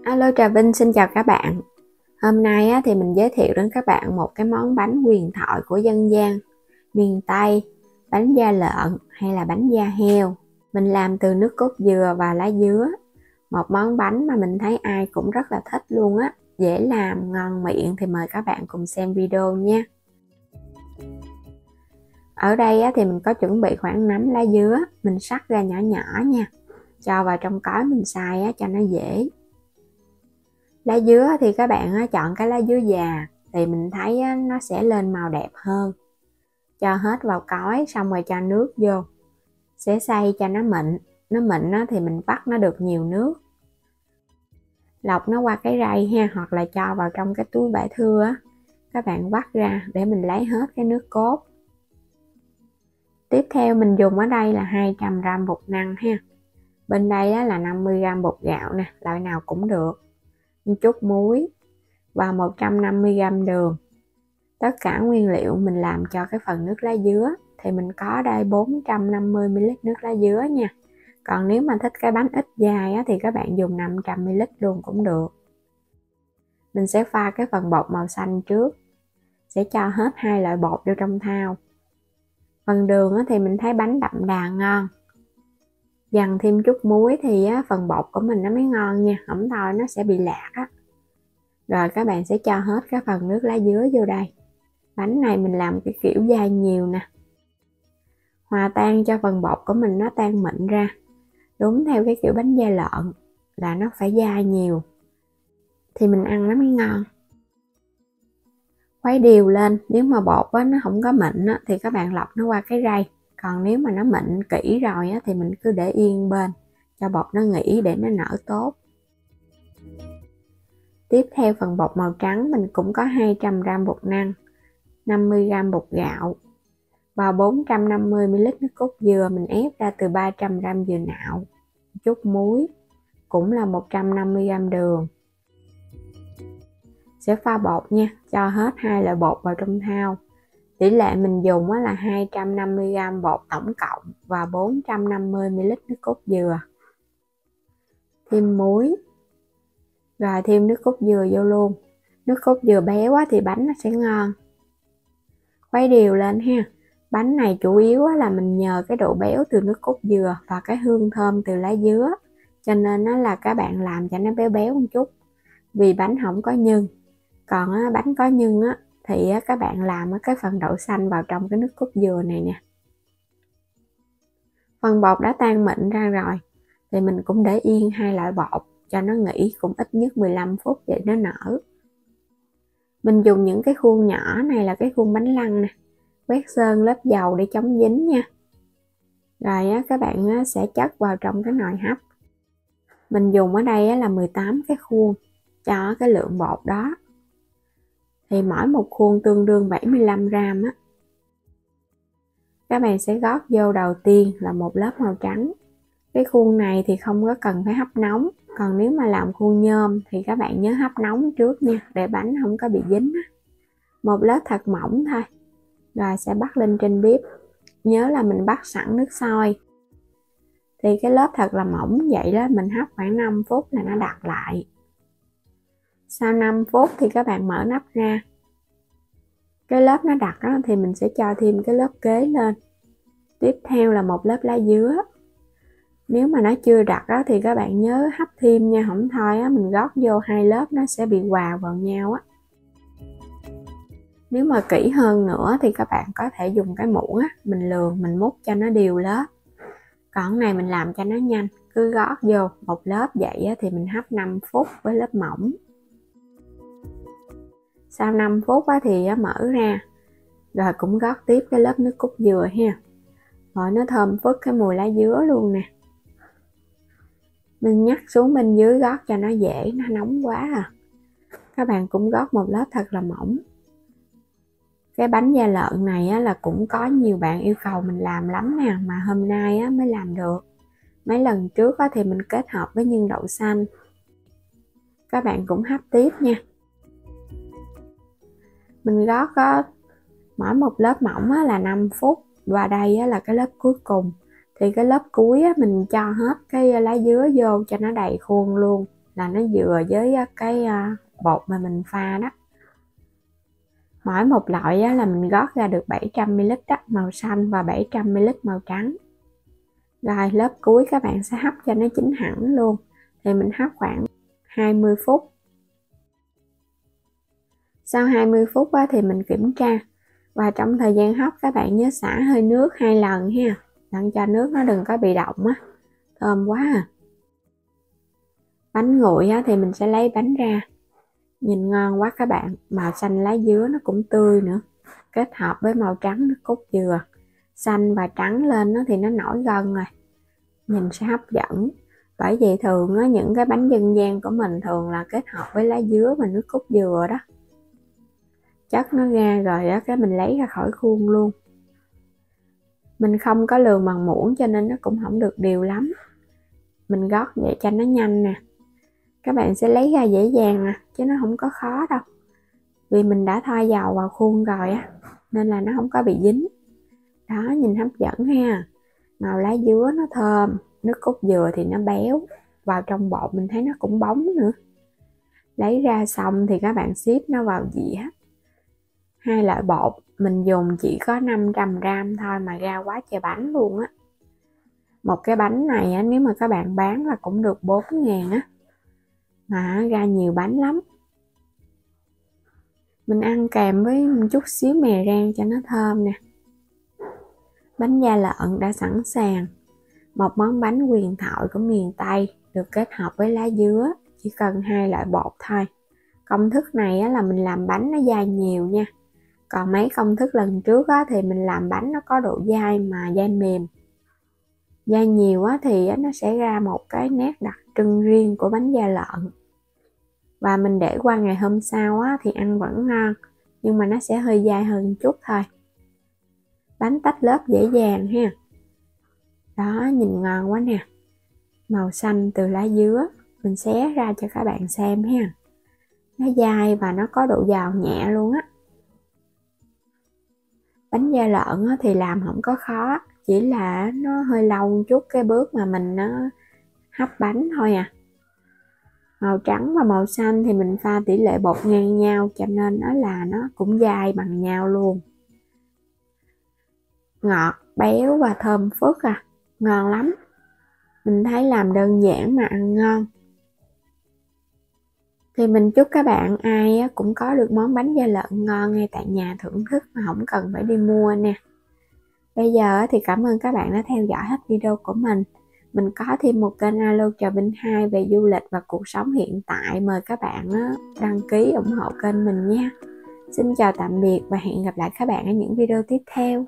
Alo, Trà Vinh xin chào các bạn. Hôm nay thì mình giới thiệu đến các bạn một cái món bánh huyền thoại của dân gian miền Tây, bánh da lợn hay là bánh da heo. Mình làm từ nước cốt dừa và lá dứa. Một món bánh mà mình thấy ai cũng rất là thích luôn á, dễ làm, ngon miệng, thì mời các bạn cùng xem video nha. Ở đây thì mình có chuẩn bị khoảng 5 lá dứa, mình cắt ra nhỏ nhỏ nha, cho vào trong cối mình xay cho nó dễ. Lá dứa thì các bạn chọn cái lá dứa già thì mình thấy nó sẽ lên màu đẹp hơn. Cho hết vào cối xong rồi cho nước vô, sẽ xay cho nó mịn. Nó mịn thì mình vắt nó được nhiều nước, lọc nó qua cái rây ha, hoặc là cho vào trong cái túi vải thưa các bạn vắt ra để mình lấy hết cái nước cốt. Tiếp theo mình dùng ở đây là 200g bột năng ha, bên đây là 50g bột gạo nè, loại nào cũng được, một chút muối và 150g đường. Tất cả nguyên liệu mình làm cho cái phần nước lá dứa thì mình có đây 450ml nước lá dứa nha. Còn nếu mà thích cái bánh ít dai thì các bạn dùng 500ml luôn cũng được. Mình sẽ pha cái phần bột màu xanh trước, sẽ cho hết 2 loại bột vô trong thau. Phần đường thì mình thấy bánh đậm đà ngon, dằn thêm chút muối thì phần bột của mình nó mới ngon nha, không thôi nó sẽ bị lạc á. Rồi các bạn sẽ cho hết cái phần nước lá dứa vô đây. Bánh này mình làm cái kiểu dai nhiều nè, hòa tan cho phần bột của mình nó tan mịn ra, đúng theo cái kiểu bánh da lợn là nó phải dai nhiều thì mình ăn nó mới ngon. Khuấy đều lên, nếu mà bột nó không có mịn thì các bạn lọc nó qua cái rây, còn nếu mà nó mịn kỹ rồi thì mình cứ để yên bên cho bột nó nghỉ để nó nở tốt. Tiếp theo phần bột màu trắng mình cũng có 200g bột năng, 50g bột gạo và 450ml nước cốt dừa mình ép ra từ 300g dừa nạo, chút muối, cũng là 150g đường. Sẽ pha bột nha, cho hết 2 loại bột vào trong thau. Tỷ lệ mình dùng là 250g bột tổng cộng và 450ml nước cốt dừa. Thêm muối, rồi thêm nước cốt dừa vô luôn. Nước cốt dừa béo thì bánh nó sẽ ngon. Khuấy đều lên ha. Bánh này chủ yếu là mình nhờ cái độ béo từ nước cốt dừa và cái hương thơm từ lá dứa, cho nên là các bạn làm cho nó béo béo một chút, vì bánh không có nhân. Còn bánh có nhân thì các bạn làm cái phần đậu xanh vào trong cái nước cốt dừa này nè. Phần bột đã tan mịn ra rồi thì mình cũng để yên 2 loại bột cho nó nghỉ cũng ít nhất 15 phút để nó nở. Mình dùng những cái khuôn nhỏ này là cái khuôn bánh lăng nè, quét sơn lớp dầu để chống dính nha. Rồi các bạn sẽ chất vào trong cái nồi hấp. Mình dùng ở đây là 18 cái khuôn cho cái lượng bột đó, thì mỗi một khuôn tương đương 75g Các bạn sẽ gót vô đầu tiên là một lớp màu trắng. Cái khuôn này thì không có cần phải hấp nóng, còn nếu mà làm khuôn nhôm thì các bạn nhớ hấp nóng trước nha, để bánh không có bị dính. Một lớp thật mỏng thôi, rồi sẽ bắt lên trên bếp. Nhớ là mình bắt sẵn nước sôi. Thì cái lớp thật là mỏng vậy đó, mình hấp khoảng 5 phút là nó đặc lại. Sau 5 phút thì các bạn mở nắp ra. Cái lớp nó đặc thì mình sẽ cho thêm cái lớp kế lên. Tiếp theo là một lớp lá dứa. Nếu mà nó chưa đặc thì các bạn nhớ hấp thêm nha, không thôi mình gót vô 2 lớp nó sẽ bị hòa vào nhau Nếu mà kỹ hơn nữa thì các bạn có thể dùng cái muỗng mình lường, mình múc cho nó đều lớp. Còn này mình làm cho nó nhanh, cứ gót vô một lớp vậy thì mình hấp 5 phút với lớp mỏng. Sau 5 phút thì mở ra, rồi cũng gót tiếp cái lớp nước cốt dừa ha. Rồi nó thơm phức cái mùi lá dứa luôn nè. Mình nhắc xuống bên dưới gót cho nó dễ, nó nóng quá Các bạn cũng gót một lớp thật là mỏng. Cái bánh da lợn này là cũng có nhiều bạn yêu cầu mình làm lắm nè, mà hôm nay mới làm được. Mấy lần trước thì mình kết hợp với nhân đậu xanh. Các bạn cũng hấp tiếp nha. Mình gót mỗi một lớp mỏng là 5 phút, và đây là cái lớp cuối cùng. Thì cái lớp cuối mình cho hết cái lá dứa vô cho nó đầy khuôn luôn, là nó vừa với cái bột mà mình pha đó. Mỗi một loại là mình gót ra được 700ml màu xanh và 700ml màu trắng. Rồi lớp cuối các bạn sẽ hấp cho nó chín hẳn luôn. Thì mình hấp khoảng 20 phút. Sau 20 phút thì mình kiểm tra. Và trong thời gian hấp các bạn nhớ xả hơi nước 2 lần ha. Đặng cho nước nó đừng có bị động á. Thơm quá à. Bánh nguội thì mình sẽ lấy bánh ra. Nhìn ngon quá các bạn. Màu xanh lá dứa nó cũng tươi nữa. Kết hợp với màu trắng nước cốt dừa. Xanh và trắng lên thì nó nổi gân rồi. Nhìn sẽ hấp dẫn. Bởi vậy thường những cái bánh dân gian của mình thường là kết hợp với lá dứa và nước cốt dừa đó. Chất nó ra rồi cái mình lấy ra khỏi khuôn luôn. Mình không có lường bằng muỗng cho nên nó cũng không được đều lắm. Mình gót vậy cho nó nhanh nè. Các bạn sẽ lấy ra dễ dàng chứ nó không có khó đâu. Vì mình đã thoa dầu vào khuôn rồi nên là nó không có bị dính. Đó, nhìn hấp dẫn ha. Màu lá dứa nó thơm, nước cốt dừa thì nó béo. Vào trong bột mình thấy nó cũng bóng nữa. Lấy ra xong thì các bạn xếp nó vào dĩa. 2 loại bột mình dùng chỉ có 500g thôi mà ra quá trời bánh luôn á. Một cái bánh này nếu mà các bạn bán là cũng được 4.000 á. Mà ra nhiều bánh lắm. Mình ăn kèm với một chút xíu mè rang cho nó thơm nè. Bánh da lợn đã sẵn sàng. Một món bánh huyền thoại của miền Tây được kết hợp với lá dứa. Chỉ cần 2 loại bột thôi. Công thức này là mình làm bánh nó dai nhiều nha. Còn mấy công thức lần trước thì mình làm bánh nó có độ dai mà dai mềm. Dai nhiều thì nó sẽ ra một cái nét đặc trưng riêng của bánh da lợn. Và mình để qua ngày hôm sau thì ăn vẫn ngon. Nhưng mà nó sẽ hơi dai hơn chút thôi. Bánh tách lớp dễ dàng ha. Đó, nhìn ngon quá nè. Màu xanh từ lá dứa. Mình xé ra cho các bạn xem ha. Nó dai và nó có độ giòn nhẹ luôn á. Bánh da lợn thì làm không có khó. Chỉ là nó hơi lâu một chút cái bước mà mình hấp bánh thôi à. Màu trắng và màu xanh thì mình pha tỷ lệ bột ngang nhau cho nên nó cũng dai bằng nhau luôn. Ngọt, béo và thơm phức ngon lắm. Mình thấy làm đơn giản mà ăn ngon. Thì mình chúc các bạn ai cũng có được món bánh da lợn ngon ngay tại nhà thưởng thức mà không cần phải đi mua nè. Bây giờ thì cảm ơn các bạn đã theo dõi hết video của mình. Mình có thêm một kênh Alo Chào Binh 2 về du lịch và cuộc sống hiện tại. Mời các bạn đăng ký ủng hộ kênh mình nha. Xin chào tạm biệt và hẹn gặp lại các bạn ở những video tiếp theo.